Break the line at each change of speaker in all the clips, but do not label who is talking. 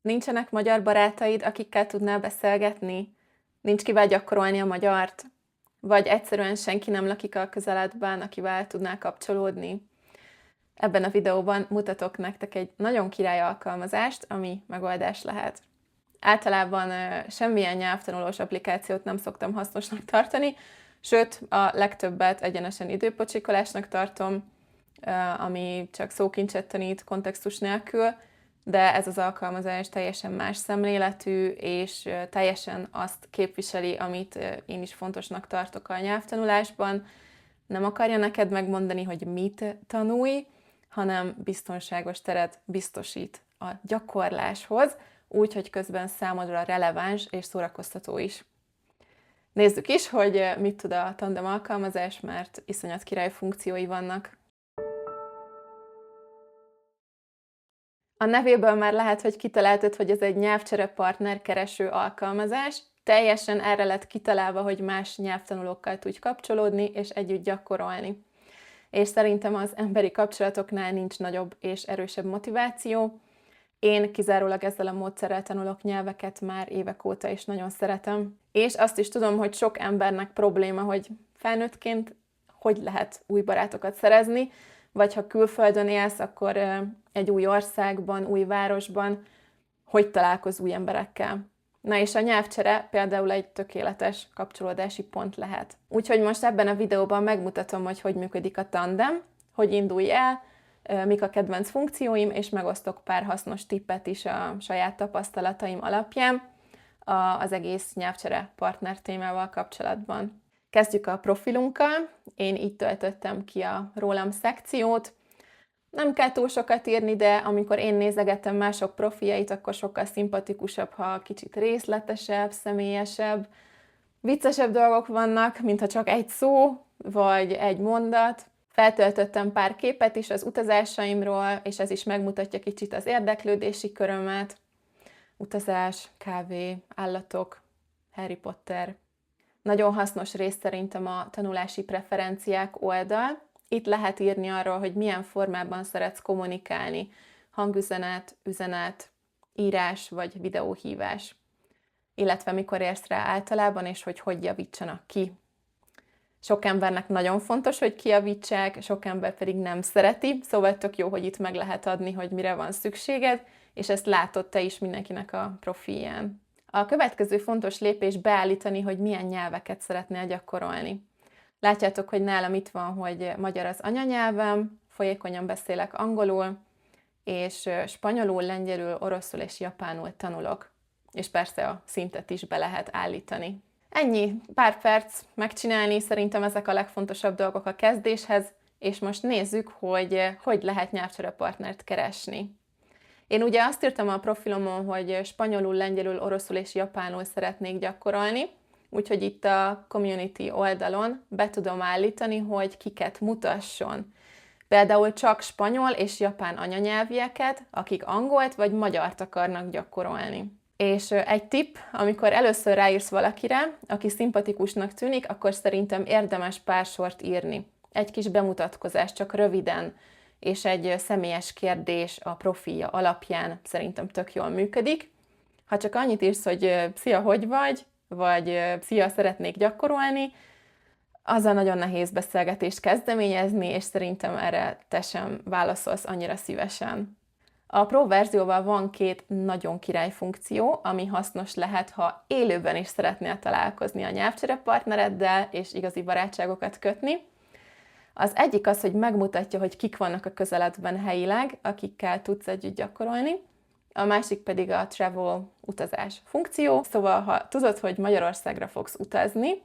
Nincsenek magyar barátaid, akikkel tudnál beszélgetni? Nincs kivel gyakorolni a magyart? Vagy egyszerűen senki nem lakik a közeledben, akivel tudnál kapcsolódni? Ebben a videóban mutatok nektek egy nagyon király alkalmazást, ami megoldás lehet. Általában semmilyen nyelvtanulós applikációt nem szoktam hasznosnak tartani, sőt, a legtöbbet egyenesen időpocsikolásnak tartom, ami csak szókincset tanít kontextus nélkül, de ez az alkalmazás teljesen más szemléletű, és teljesen azt képviseli, amit én is fontosnak tartok a nyelvtanulásban. Nem akarja neked megmondani, hogy mit tanulj, hanem biztonságos teret biztosít a gyakorláshoz, úgy, hogy közben számodra releváns és szórakoztató is. Nézzük is, hogy mit tud a Tandem alkalmazás, mert iszonyat király funkciói vannak. A nevéből már lehet, hogy kitaláltad, hogy ez egy nyelvcsere partner kereső alkalmazás. Teljesen erre lett kitalálva, hogy más nyelvtanulókkal tudj kapcsolódni és együtt gyakorolni. És szerintem az emberi kapcsolatoknál nincs nagyobb és erősebb motiváció. Én kizárólag ezzel a módszerrel tanulok nyelveket már évek óta, és nagyon szeretem. És azt is tudom, hogy sok embernek probléma, hogy felnőttként hogy lehet új barátokat szerezni, vagy ha külföldön élsz, akkor egy új országban, új városban, hogy találkozz új emberekkel. Na és a nyelvcsere például egy tökéletes kapcsolódási pont lehet. Úgyhogy most ebben a videóban megmutatom, hogy működik a Tandem, hogy indulj el, mik a kedvenc funkcióim, és megosztok pár hasznos tippet is a saját tapasztalataim alapján az egész nyelvcsere partner témával kapcsolatban. Kezdjük a profilunkkal. Én így töltöttem ki a rólam szekciót. Nem kell túl sokat írni, de amikor én nézegettem mások profiljait, akkor sokkal szimpatikusabb, ha kicsit részletesebb, személyesebb, viccesebb dolgok vannak, mintha csak egy szó, vagy egy mondat. Feltöltöttem pár képet is az utazásaimról, és ez is megmutatja kicsit az érdeklődési körömet. Utazás, kávé, állatok, Harry Potter. Nagyon hasznos rész szerintem a tanulási preferenciák oldal. Itt lehet írni arról, hogy milyen formában szeretsz kommunikálni. Hangüzenet, üzenet, írás vagy videóhívás. Illetve mikor érsz rá általában, és hogy javítsanak ki. Sok embernek nagyon fontos, hogy kijavítsák, sok ember pedig nem szereti, szóval tök jó, hogy itt meg lehet adni, hogy mire van szükséged, és ezt látod te is mindenkinek a profilján. A következő fontos lépés beállítani, hogy milyen nyelveket szeretnél gyakorolni. Látjátok, hogy nálam itt van, hogy magyar az anyanyelvem, folyékonyan beszélek angolul, és spanyolul, lengyelül, oroszul és japánul tanulok. És persze a szintet is be lehet állítani. Ennyi, pár perc megcsinálni, szerintem ezek a legfontosabb dolgok a kezdéshez, és most nézzük, hogy lehet nyelvcserepartnert keresni. Én ugye azt írtam a profilomon, hogy spanyolul, lengyelül, oroszul és japánul szeretnék gyakorolni, úgyhogy itt a community oldalon be tudom állítani, hogy kiket mutasson. Például csak spanyol és japán anyanyelvieket, akik angolt vagy magyart akarnak gyakorolni. És egy tipp, amikor először ráírsz valakire, aki szimpatikusnak tűnik, akkor szerintem érdemes pár sort írni. Egy kis bemutatkozás, csak röviden, és egy személyes kérdés a profilja alapján szerintem tök jól működik. Ha csak annyit írsz, hogy szia, hogy vagy szia, szeretnék gyakorolni, azzal nagyon nehéz beszélgetést kezdeményezni, és szerintem erre te sem válaszolsz annyira szívesen. A Pro verzióval van két nagyon király funkció, ami hasznos lehet, ha élőben is szeretnél találkozni a nyelvcsere partnereddel, és igazi barátságokat kötni. Az egyik az, hogy megmutatja, hogy kik vannak a közeledben helyileg, akikkel tudsz együtt gyakorolni. A másik pedig a travel utazás funkció, szóval ha tudod, hogy Magyarországra fogsz utazni,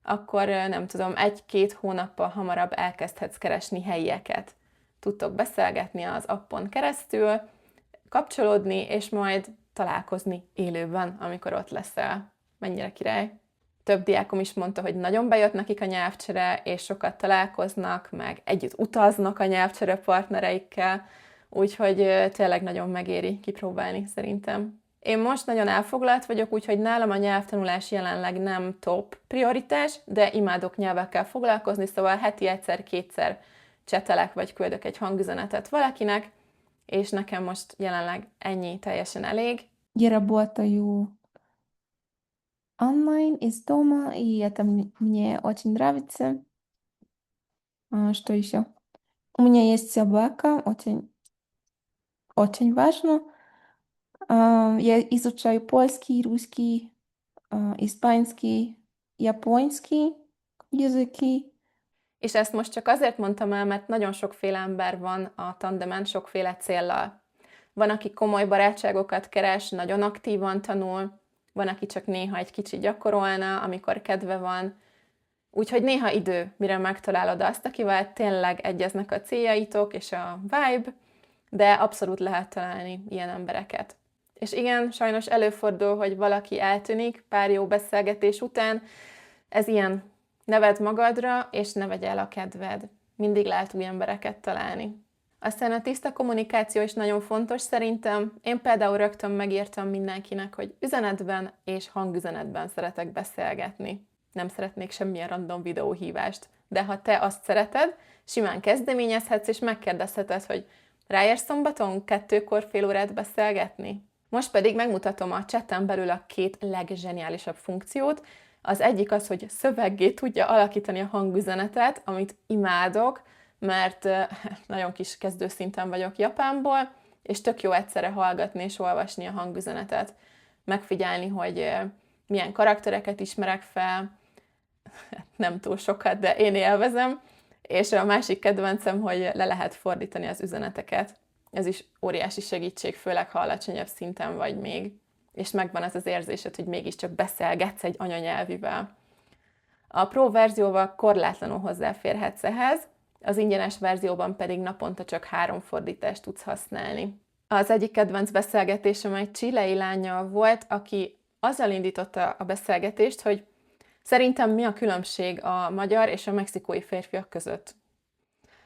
akkor nem tudom, 1-2 hónappal hamarabb elkezdhetsz keresni helyieket. Tudtok beszélgetni az appon keresztül, kapcsolódni, és majd találkozni élőben, amikor ott leszel. Mennyire király! Több diákom is mondta, hogy nagyon bejött nekik a nyelvcsere, és sokat találkoznak, meg együtt utaznak a nyelvcsere partnereikkel, úgyhogy tényleg nagyon megéri kipróbálni szerintem. Én most nagyon elfoglalt vagyok, úgyhogy nálam a nyelvtanulás jelenleg nem top prioritás, de imádok nyelvekkel foglalkozni, szóval heti egyszer-kétszer csetelek, vagy küldök egy hangüzenetet valakinek, és nekem most jelenleg ennyi teljesen elég.
Я работаю онлайн из дома, и это мне очень нравится. Что еще? У меня есть собака, очень важно. Я изучаю польский, русский, испанский, japoński языки.
És ezt most csak azért mondtam el, mert nagyon sokféle ember van a tandemen, sokféle céllal. Van, aki komoly barátságokat keres, nagyon aktívan tanul, van, aki csak néha egy kicsit gyakorolna, amikor kedve van. Úgyhogy néha idő, mire megtalálod azt, akivel tényleg egyeznek a céljaitok és a vibe, de abszolút lehet találni ilyen embereket. És igen, sajnos előfordul, hogy valaki eltűnik pár jó beszélgetés után. Ez ilyen, ne vedd magadra, és ne vegye el a kedved. Mindig lehet új embereket találni. Aztán a tiszta kommunikáció is nagyon fontos szerintem. Én például rögtön megírtam mindenkinek, hogy üzenetben és hangüzenetben szeretek beszélgetni. Nem szeretnék semmilyen random videóhívást. De ha te azt szereted, simán kezdeményezhetsz, és megkérdezheted, hogy ráérsz szombaton 2-kor fél órát beszélgetni? Most pedig megmutatom a chatten belül a 2 legzseniálisabb funkciót. Az egyik az, hogy szöveggé tudja alakítani a hangüzenetet, amit imádok, mert nagyon kis kezdőszinten vagyok Japánból, és tök jó egyszerre hallgatni és olvasni a hangüzenetet. Megfigyelni, hogy milyen karaktereket ismerek fel, nem túl sokat, de én élvezem, és a másik kedvencem, hogy le lehet fordítani az üzeneteket. Ez is óriási segítség, főleg ha alacsonyabb szinten vagy még, és megvan az az érzésed, hogy mégiscsak beszélgetsz egy anyanyelvivel. A Pro verzióval korlátlanul hozzáférhetsz ehhez, az ingyenes verzióban pedig naponta csak 3 fordítást tudsz használni. Az egyik kedvenc beszélgetésem egy chilei lánnyal volt, aki azzal indította a beszélgetést, hogy szerintem mi a különbség a magyar és a mexikói férfiak között.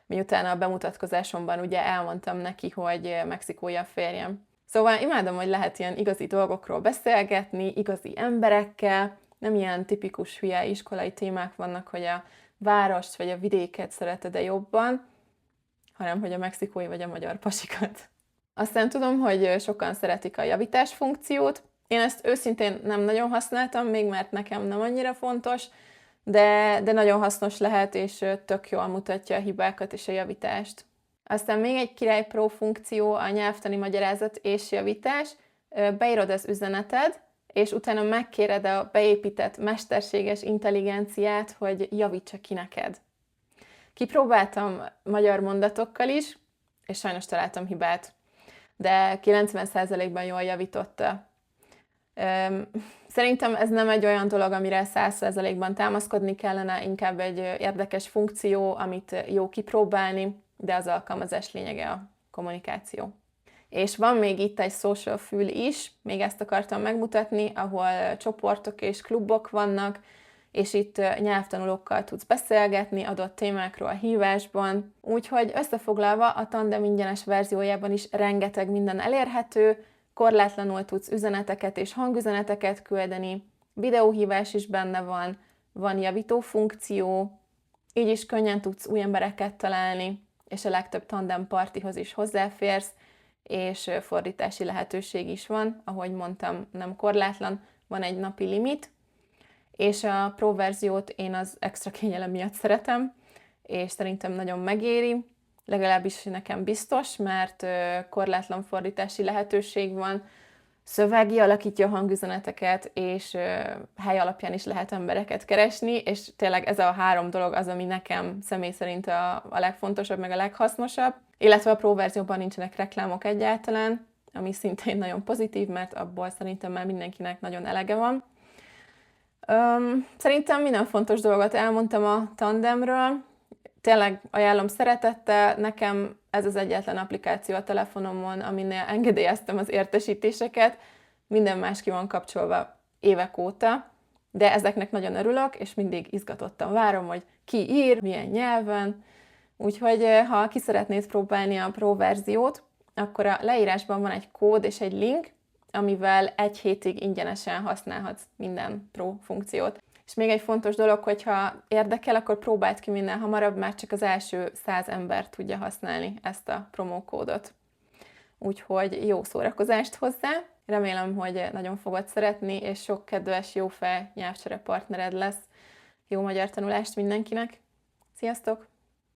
Miután a bemutatkozásomban ugye elmondtam neki, hogy mexikói a férjem. Szóval imádom, hogy lehet ilyen igazi dolgokról beszélgetni, igazi emberekkel, nem ilyen tipikus hülye iskolai témák vannak, hogy a várost vagy a vidéket szereted-e jobban, hanem hogy a mexikói vagy a magyar pasikat. Aztán tudom, hogy sokan szeretik a javítás funkciót. Én ezt őszintén nem nagyon használtam még, mert nekem nem annyira fontos, de nagyon hasznos lehet, és tök jól mutatja a hibákat és a javítást. Aztán még egy Király Pro funkció, a nyelvtani magyarázat és javítás. Beírod az üzeneted, és utána megkéred a beépített mesterséges intelligenciát, hogy javítsa ki neked. Kipróbáltam magyar mondatokkal is, és sajnos találtam hibát, de 90%-ban jól javította. Szerintem ez nem egy olyan dolog, amire 100%-ban támaszkodni kellene, inkább egy érdekes funkció, amit jó kipróbálni, de az alkalmazás lényege a kommunikáció. És van még itt egy social fül is, még ezt akartam megmutatni, ahol csoportok és klubok vannak, és itt nyelvtanulókkal tudsz beszélgetni adott témákról a hívásban. Úgyhogy összefoglalva a Tandem ingyenes verziójában is rengeteg minden elérhető, korlátlanul tudsz üzeneteket és hangüzeneteket küldeni, videóhívás is benne van, van javító funkció, így is könnyen tudsz új embereket találni, és a legtöbb tandem partihoz is hozzáférsz, és fordítási lehetőség is van, ahogy mondtam, nem korlátlan, van egy napi limit, és a Pro verziót én az extra kényelem miatt szeretem, és szerintem nagyon megéri, legalábbis nekem biztos, mert korlátlan fordítási lehetőség van, szövegi alakítja a hangüzeneteket, és hely alapján is lehet embereket keresni, és tényleg ez a 3 dolog az, ami nekem személy szerint a legfontosabb, meg a leghasznosabb. Illetve a Pro verzióban nincsenek reklámok egyáltalán, ami szintén nagyon pozitív, mert abból szerintem már mindenkinek nagyon elege van. Szerintem minden fontos dolgot elmondtam a Tandemről. Tényleg ajánlom szeretettel, nekem ez az egyetlen applikáció a telefonomon, aminél engedélyeztem az értesítéseket, minden más ki van kapcsolva évek óta, de ezeknek nagyon örülök, és mindig izgatottan várom, hogy ki ír, milyen nyelven, úgyhogy ha ki szeretnéd próbálni a Pro verziót, akkor a leírásban van egy kód és egy link, amivel 1 hétig ingyenesen használhatsz minden Pro funkciót. És még egy fontos dolog, hogyha érdekel, akkor próbáld ki minél hamarabb, már csak az első 100 ember tudja használni ezt a promókódot. Úgyhogy jó szórakozást hozzá! Remélem, hogy nagyon fogod szeretni, és sok kedves, jófej nyelvcsere partnered lesz. Jó magyar tanulást mindenkinek! Sziasztok!